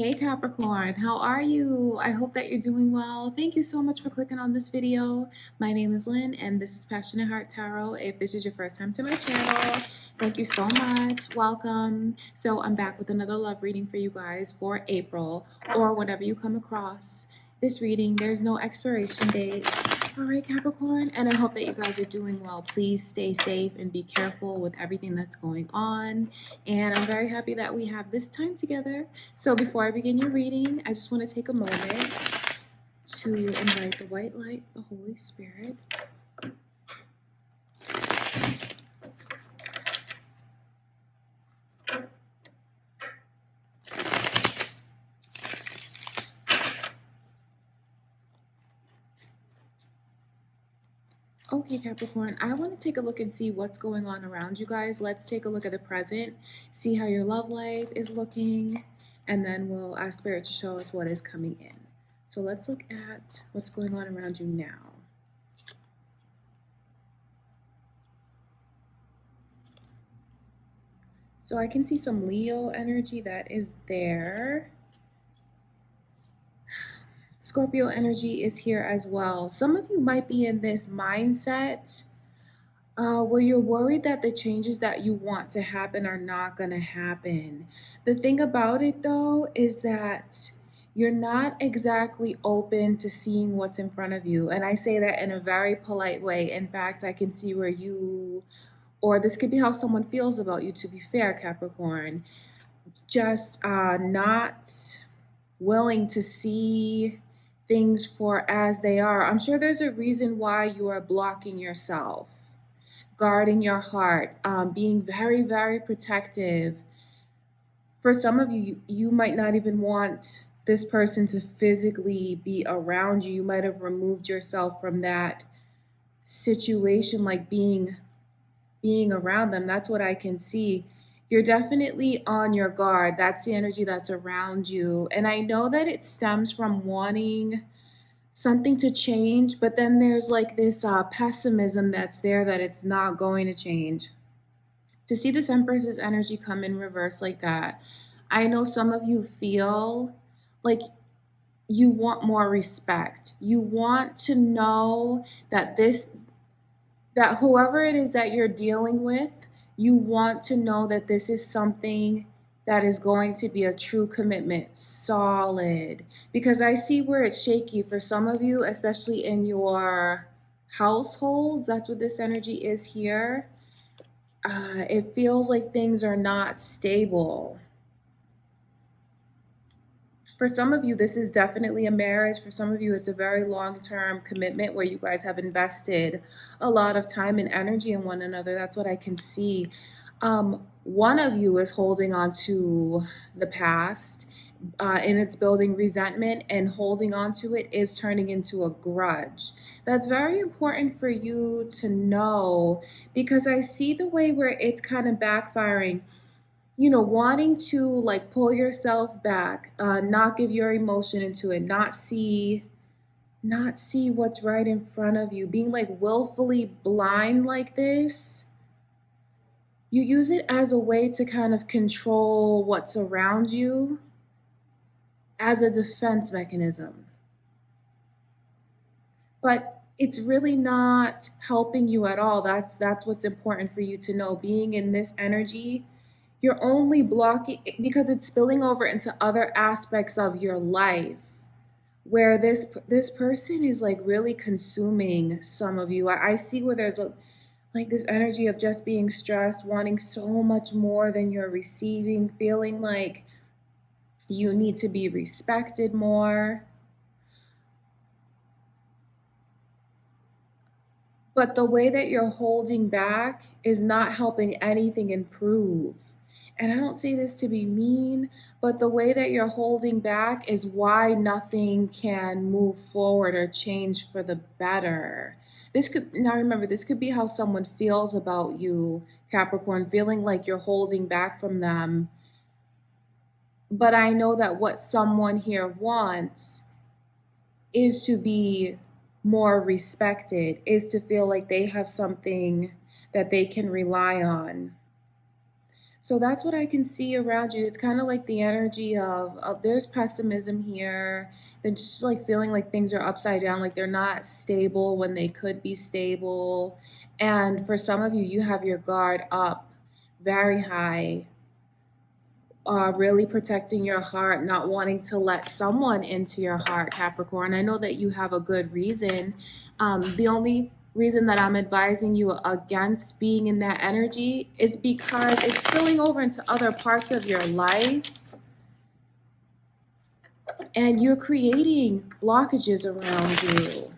Hey Capricorn, how are you? I hope that you're doing well. Thank you so much for clicking on this video. My name is Lynn and this is Passionate Heart Tarot. If this is your first time to my channel, thank you so much. Welcome. So I'm back with another love reading for you guys for April or whenever you come across this reading. There's no expiration date. All right, Capricorn, and I hope that you guys are doing well. Please stay safe and be careful with everything that's going on. And I'm very happy that we have this time together. So before I begin your reading, I just want to take a moment to invite the white light, the Holy Spirit. Okay, Capricorn, I want to take a look and see what's going on around you guys. Let's take a look at the present, see how your love life is looking, and then we'll ask Spirit to show us what is coming in. So let's look at what's going on around you now. So I can see some Leo energy that is there. Scorpio energy is here as well. Some of you might be in this mindset where you're worried that the changes that you want to happen are not going to happen. The thing about it, though, is that you're not exactly open to seeing what's in front of you. And I say that in a very polite way. In fact, I can see where you, or this could be how someone feels about you, to be fair, Capricorn, just not willing to see things for as they are. I'm sure there's a reason why you are blocking yourself, guarding your heart, being very, very protective. For some of you, you might not even want this person to physically be around you. You might have removed yourself from that situation, like being around them. That's what I can see. You're definitely on your guard. That's the energy that's around you. And I know that it stems from wanting something to change, but then there's like this pessimism that's there that it's not going to change. To see this Empress's energy come in reverse like that, I know some of you feel like you want more respect. You want to know that that whoever it is that you're dealing with, you want to know that this is something that is going to be a true commitment, solid. Because I see where it's shaky for some of you, especially in your households. That's what this energy is here. It feels like things are not stable. For some of you, this is definitely a marriage. For some of you, it's a very long-term commitment where you guys have invested a lot of time and energy in one another. That's what I can see. One of you is holding on to the past and it's building resentment, and holding on to it is turning into a grudge. That's very important for you to know, because I see the way where it's kind of backfiring, wanting to like pull yourself back, not give your emotion into it, not see what's right in front of you, being like willfully blind like this. You use it as a way to kind of control what's around you as a defense mechanism. But it's really not helping you at all. That's what's important for you to know. Being in this energy, you're only blocking because it's spilling over into other aspects of your life, where this person is like really consuming some of you. I see where there's like this energy of just being stressed, wanting so much more than you're receiving, feeling like you need to be respected more. But the way that you're holding back is not helping anything improve. And I don't say this to be mean, but the way that you're holding back is why nothing can move forward or change for the better. Now remember, this could be how someone feels about you, Capricorn, feeling like you're holding back from them. But I know that what someone here wants is to be more respected, is to feel like they have something that they can rely on. So that's what I can see around you. It's kind of like the energy of there's pessimism here. Then just like feeling like things are upside down, like they're not stable when they could be stable. And for some of you, you have your guard up very high, really protecting your heart, not wanting to let someone into your heart, Capricorn. I know that you have a good reason. The only reason that I'm advising you against being in that energy is because it's spilling over into other parts of your life and you're creating blockages around you.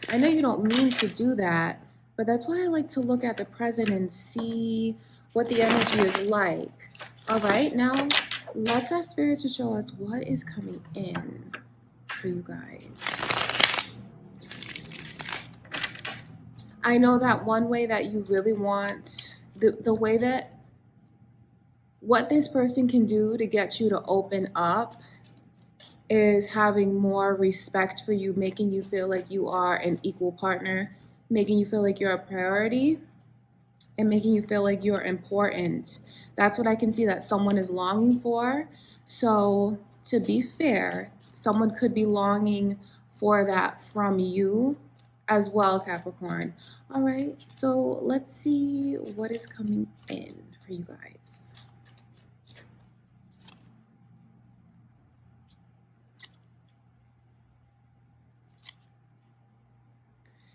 I know you don't mean to do that, but that's why I like to look at the present and see what the energy is like. All right, now let's ask Spirit to show us what is coming in for you guys. I know that one way that you really want, the way that what this person can do to get you to open up is having more respect for you, making you feel like you are an equal partner, making you feel like you're a priority, and making you feel like you're important. That's what I can see that someone is longing for. So, to be fair, someone could be longing for that from you as well, Capricorn. All right, so let's see what is coming in for you guys.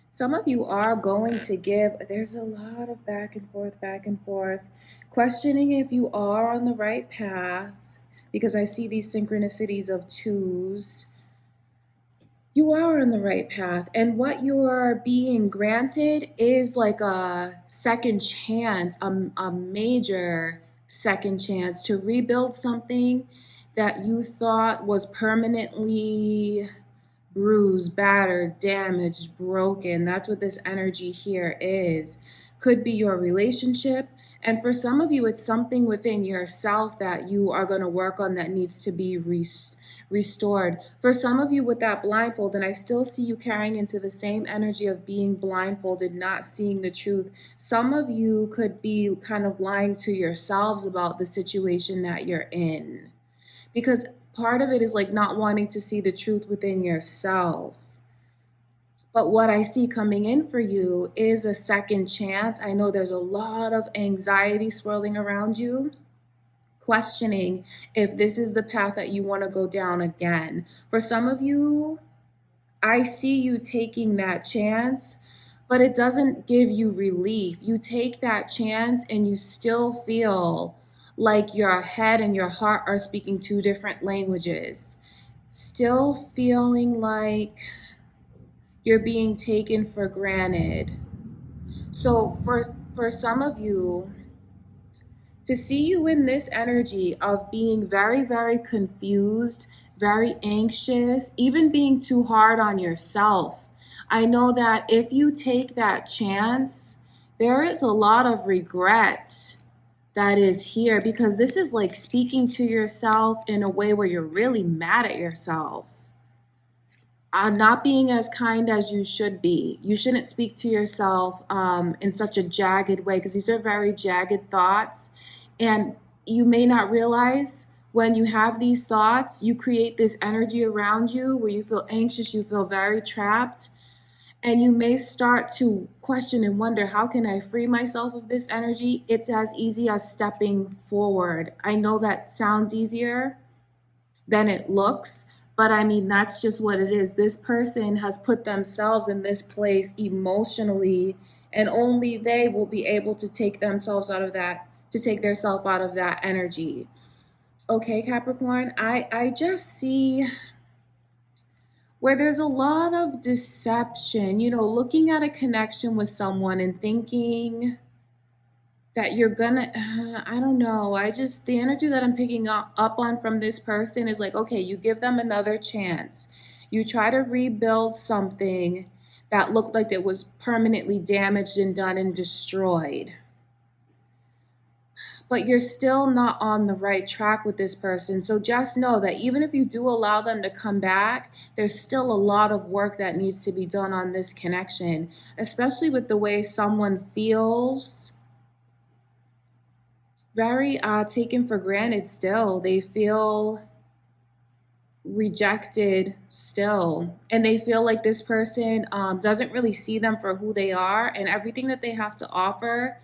Some of you are going to give, there's a lot of back and forth, questioning if you are on the right path, because I see these synchronicities of twos. You are on the right path, and what you're being granted is like a second chance, a major second chance to rebuild something that you thought was permanently bruised, battered, damaged, broken. That's what this energy here is. Could be your relationship. And for some of you, it's something within yourself that you are going to work on that needs to be restored. For some of you with that blindfold, and I still see you carrying into the same energy of being blindfolded, not seeing the truth. Some of you could be kind of lying to yourselves about the situation that you're in. Because part of it is like not wanting to see the truth within yourself. But what I see coming in for you is a second chance. I know there's a lot of anxiety swirling around you, questioning if this is the path that you want to go down again. For some of you, I see you taking that chance, but it doesn't give you relief. You take that chance and you still feel like your head and your heart are speaking two different languages. Still feeling like you're being taken for granted. So for some of you, to see you in this energy of being very, very confused, very anxious, even being too hard on yourself. I know that if you take that chance, there is a lot of regret that is here because this is like speaking to yourself in a way where you're really mad at yourself. Not being as kind as you should be. You shouldn't speak to yourself in such a jagged way because these are very jagged thoughts. And you may not realize when you have these thoughts, you create this energy around you where you feel anxious, you feel very trapped. And you may start to question and wonder, how can I free myself of this energy? It's as easy as stepping forward. I know that sounds easier than it looks. But I mean, that's just what it is. This person has put themselves in this place emotionally, and only they will be able to take themselves out of that, to take themselves out of that energy. Okay, Capricorn, I just see where there's a lot of deception, looking at a connection with someone and thinking that you're gonna I don't know, the energy that I'm picking up on from this person is like, okay, you give them another chance, you try to rebuild something that looked like it was permanently damaged and done and destroyed, but you're still not on the right track with this person. So just know that even if you do allow them to come back, there's still a lot of work that needs to be done on this connection, especially with the way someone feels very taken for granted still. They feel rejected still, and they feel like this person doesn't really see them for who they are and everything that they have to offer,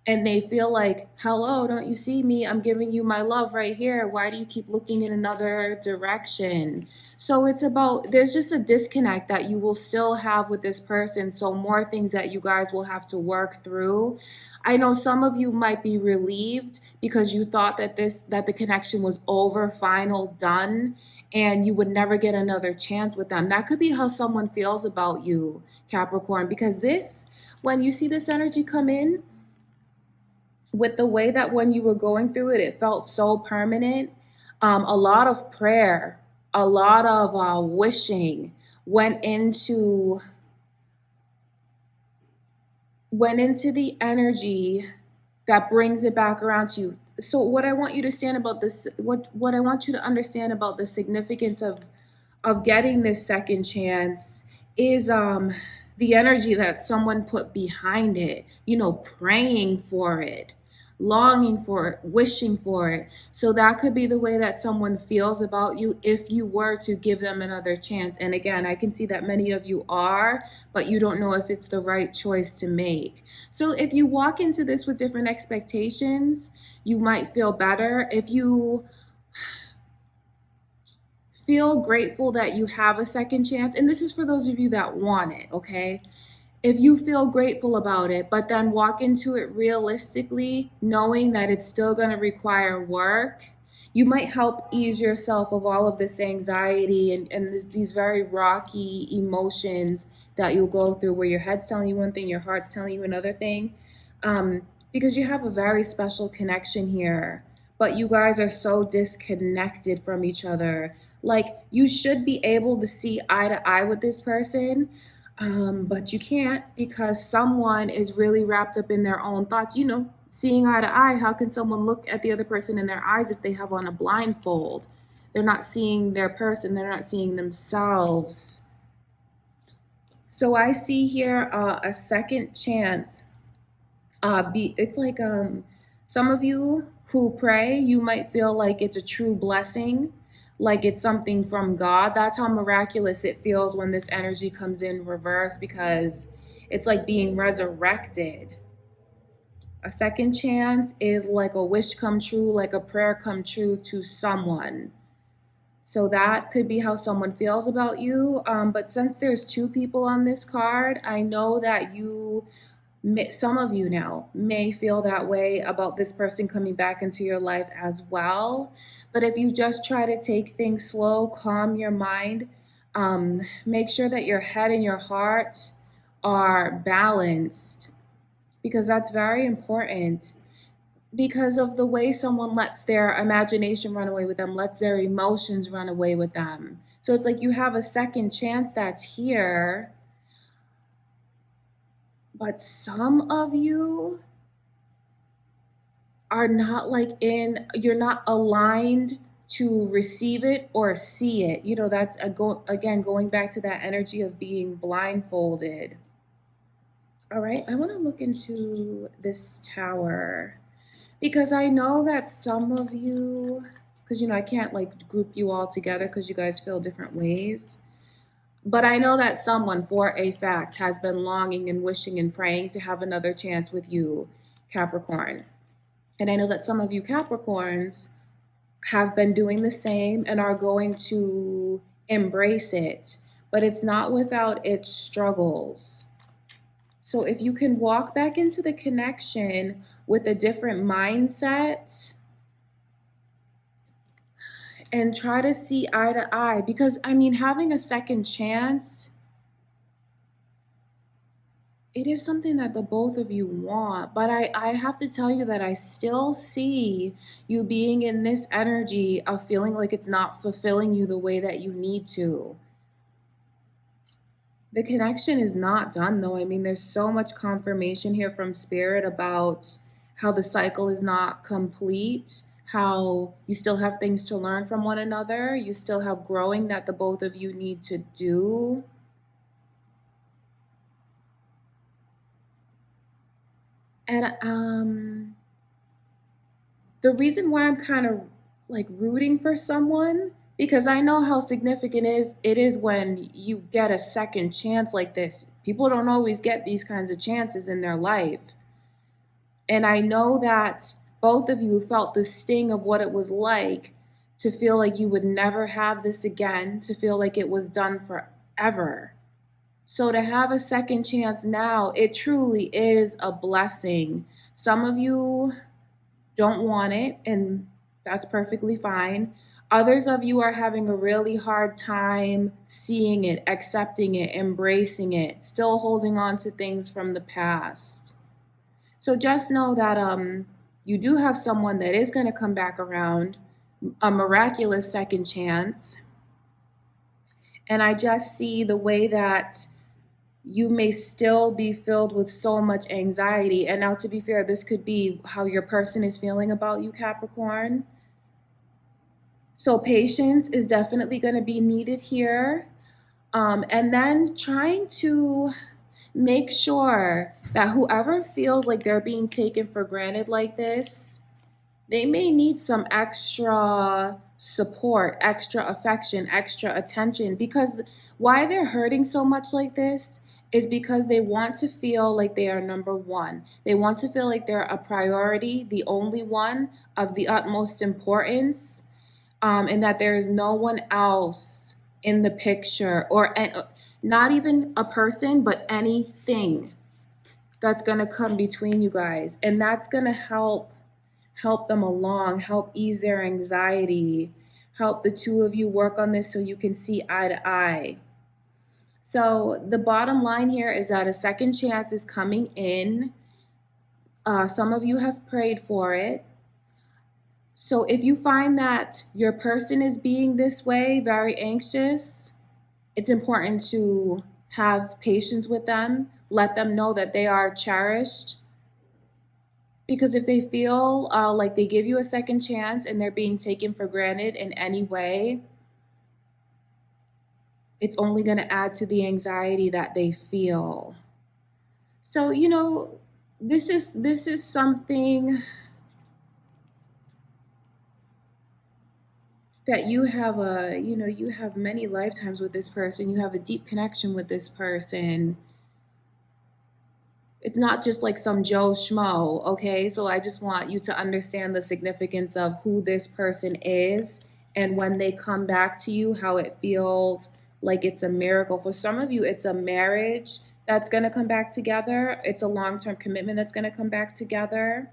and they feel like, hello, don't you see me? I'm giving you my love right here. Why do you keep looking in another direction? So it's about, there's just a disconnect that you will still have with this person, so more things that you guys will have to work through. I know some of you might be relieved because you thought that the connection was over, final, done, and you would never get another chance with them. That could be how someone feels about you, Capricorn, because this, when you see this energy come in, with the way that when you were going through it, it felt so permanent. A lot of prayer, a lot of wishing went into the energy that brings it back around to you. So what I want you to understand about this, what I want you to understand about the significance of getting this second chance is the energy that someone put behind it, praying for it, longing for it, wishing for it. So that could be the way that someone feels about you if you were to give them another chance. And again, I can see that many of you are, but you don't know if it's the right choice to make. So if you walk into this with different expectations, you might feel better. If you feel grateful that you have a second chance, and this is for those of you that want it, okay? If you feel grateful about it, but then walk into it realistically, knowing that it's still going to require work, you might help ease yourself of all of this anxiety and these very rocky emotions that you'll go through, where your head's telling you one thing, your heart's telling you another thing, because you have a very special connection here, but you guys are so disconnected from each other. Like, you should be able to see eye to eye with this person, but you can't because someone is really wrapped up in their own thoughts. Seeing eye to eye, how can someone look at the other person in their eyes if they have on a blindfold? They're not seeing their person, they're not seeing themselves. So I see here a second chance. It's like some of you who pray, you might feel like it's a true blessing, like it's something from God. That's how miraculous it feels when this energy comes in reverse, because it's like being resurrected. A second chance is like a wish come true, like a prayer come true to someone. So that could be how someone feels about you. But since there's two people on this card, I know that some of you now may feel that way about this person coming back into your life as well. But if you just try to take things slow, calm your mind, make sure that your head and your heart are balanced, because that's very important. Because of the way someone lets their imagination run away with them, lets their emotions run away with them. So it's like you have a second chance that's here, but some of you are not you're not aligned to receive it or see it. That's again going back to that energy of being blindfolded. All right, I want to look into this tower because I know that some of you, because I can't like group you all together because you guys feel different ways. But I know that someone, for a fact, has been longing and wishing and praying to have another chance with you, Capricorn. And I know that some of you Capricorns have been doing the same and are going to embrace it. But it's not without its struggles. So if you can walk back into the connection with a different mindset and try to see eye to eye, because having a second chance, it is something that the both of you want. But I have to tell you that I still see you being in this energy of feeling like it's not fulfilling you the way that you need to. The connection is not done though. There's so much confirmation here from Spirit about how the cycle is not complete, how you still have things to learn from one another, you still have growing that the both of you need to do. And The reason why I'm kind of like rooting for someone, because I know how significant it is when you get a second chance like this. People don't always get these kinds of chances in their life. And I know that both of you felt the sting of what it was like to feel like you would never have this again, to feel like it was done forever. So to have a second chance now, it truly is a blessing. Some of you don't want it, and that's perfectly fine. Others of you are having a really hard time seeing it, accepting it, embracing it, still holding on to things from the past. So just know that you do have someone that is going to come back around, a miraculous second chance. And I just see the way that you may still be filled with so much anxiety. And now, to be fair, this could be how your person is feeling about you, Capricorn. So, patience is definitely going to be needed here. And then trying to make sure that whoever feels like they're being taken for granted like this, they may need some extra support, extra affection, extra attention, because why they're hurting so much like this is because they want to feel like they are number one. They want to feel like they're a priority, the only one of the utmost importance, and that there is no one else in the picture, or not even a person, but anything that's going to come between you guys. And that's going to help them along, help ease their anxiety, help the two of you work on this so you can see eye to eye. So the bottom line here is that a second chance is coming in. Some of you have prayed for it. So if you find that your person is being this way, very anxious, it's important to have patience with them, let them know that they are cherished. Because if they feel like they give you a second chance and they're being taken for granted in any way, it's only going to add to the anxiety that they feel. So, this is something that you have many lifetimes with this person. You have a deep connection with this person. It's not just like some Joe Schmo, okay? So I just want you to understand the significance of who this person is, and when they come back to you, how it feels like it's a miracle. For some of you, it's a marriage that's going to come back together. It's a long-term commitment that's going to come back together,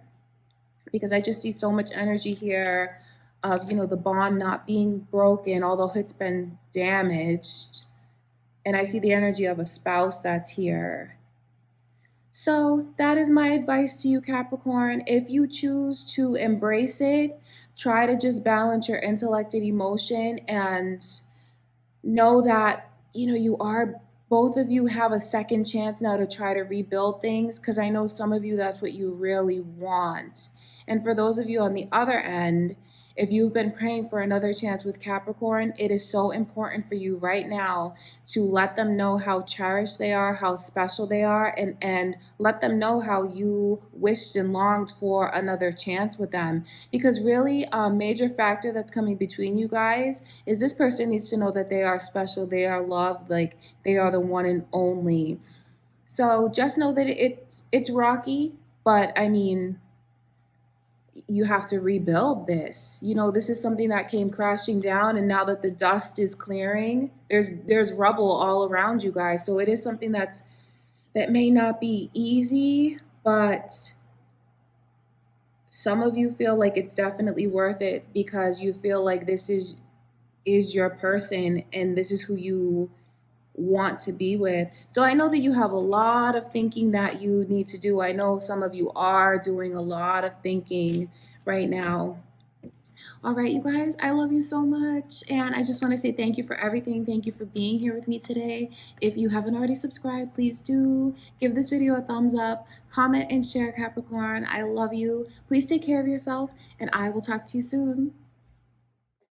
because I just see so much energy here of, the bond not being broken, although it's been damaged. And I see the energy of a spouse that's here. So that is my advice to you, Capricorn. If you choose to embrace it, try to just balance your intellect and emotion, and know that, you are, both of you have a second chance now to try to rebuild things, because I know some of you, that's what you really want. And for those of you on the other end, if you've been praying for another chance with Capricorn, it is so important for you right now to let them know how cherished they are, how special they are, and let them know how you wished and longed for another chance with them. Because really, a major factor that's coming between you guys is this person needs to know that they are special, they are loved, like they are the one and only. So just know that it's rocky, but I mean, you have to rebuild this. This is something that came crashing down, and now that the dust is clearing, there's rubble all around you guys. So it is something that may not be easy, but some of you feel like it's definitely worth it, because you feel like this is your person, and this is who you want to be with. So I know that you have a lot of thinking that you need to do. I know some of you are doing a lot of thinking right now. All right, you guys, I love you so much. And I just want to say thank you for everything. Thank you for being here with me today. If you haven't already subscribed, please do give this video a thumbs up, comment and share, Capricorn. I love you. Please take care of yourself, and I will talk to you soon.